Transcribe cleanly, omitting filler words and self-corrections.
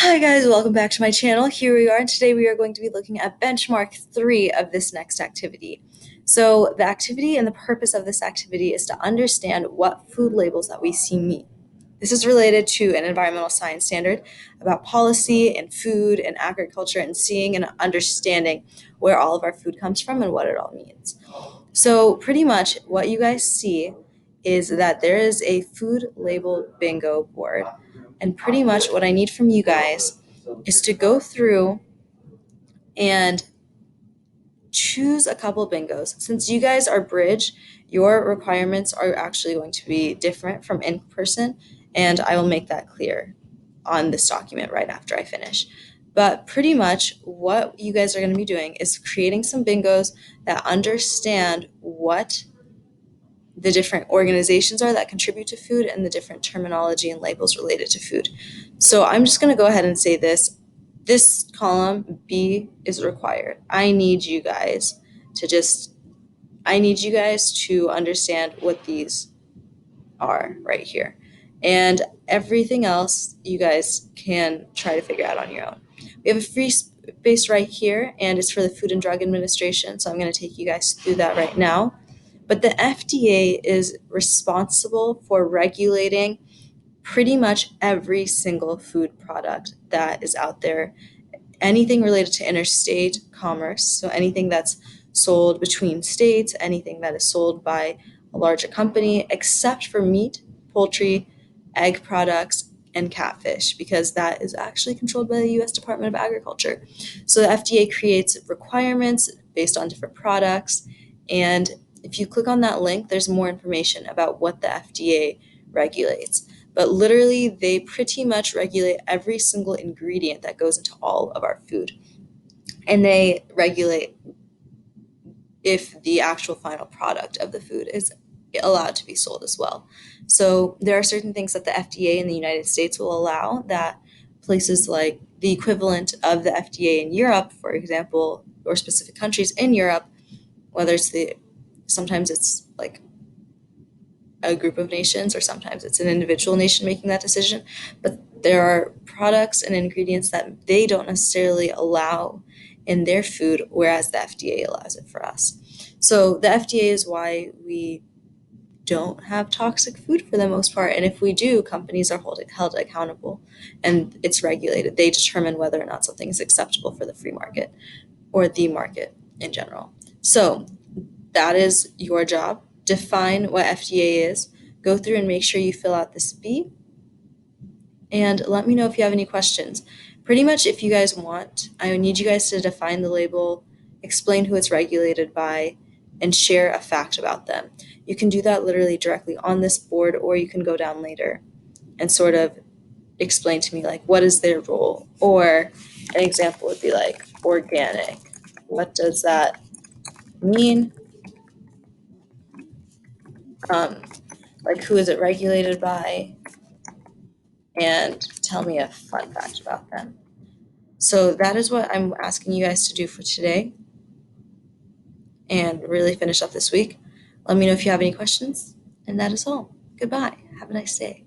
Hi guys, welcome back to my channel. Here we are, and today we are going to be looking at benchmark 3 of this next activity. So the activity and the purpose of this activity is to understand what food labels that we see mean. This is related to an environmental science standard about policy and food and agriculture and seeing and understanding where all of our food comes from and what it all means. So pretty much what you guys see is that there is a food label bingo board. And pretty much what I need from you guys is to go through and choose a couple bingos. Since you guys are bridge, your requirements are actually going to be different from in person, and I will make that clear on this document right after I finish. But pretty much what you guys are going to be doing is creating some bingos that understand what the different organizations are that contribute to food and the different terminology and labels related to food. So I'm just going to go ahead and say this. This column B is required. I need you guys to understand what these are right here. And everything else you guys can try to figure out on your own. We have a free space right here, and it's for the Food and Drug Administration. So I'm going to take you guys through that right now. But the FDA is responsible for regulating pretty much every single food product that is out there. Anything related to interstate commerce, so anything that's sold between states, anything that is sold by a larger company, except for meat, poultry, egg products, and catfish, because that is actually controlled by the US Department of Agriculture. So the FDA creates requirements based on different products, and if you click on that link, there's more information about what the FDA regulates. But literally, they pretty much regulate every single ingredient that goes into all of our food. And they regulate if the actual final product of the food is allowed to be sold as well. So there are certain things that the FDA in the United States will allow that places like the equivalent of the FDA in Europe, for example, or specific countries in Europe, whether it's sometimes it's like a group of nations or sometimes it's an individual nation making that decision, but there are products and ingredients that they don't necessarily allow in their food, whereas the FDA allows it for us. So the FDA is why we don't have toxic food for the most part, and if we do, companies are held accountable and it's regulated. They determine whether or not something is acceptable for the free market or the market in general. So that is your job. Define what FDA is. Go through and make sure you fill out this B. And let me know if you have any questions. Pretty much, if you guys want, I need you guys to define the label, explain who it's regulated by, and share a fact about them. You can do that literally directly on this board, or you can go down later and sort of explain to me, like, what is their role? Or an example would be like organic. What does that mean? Um, like, who is it regulated by? And tell me a fun fact about them. So that is what I'm asking you guys to do for today and really finish up this week. Let me know if you have any questions. And that is all. Goodbye. Have a nice day.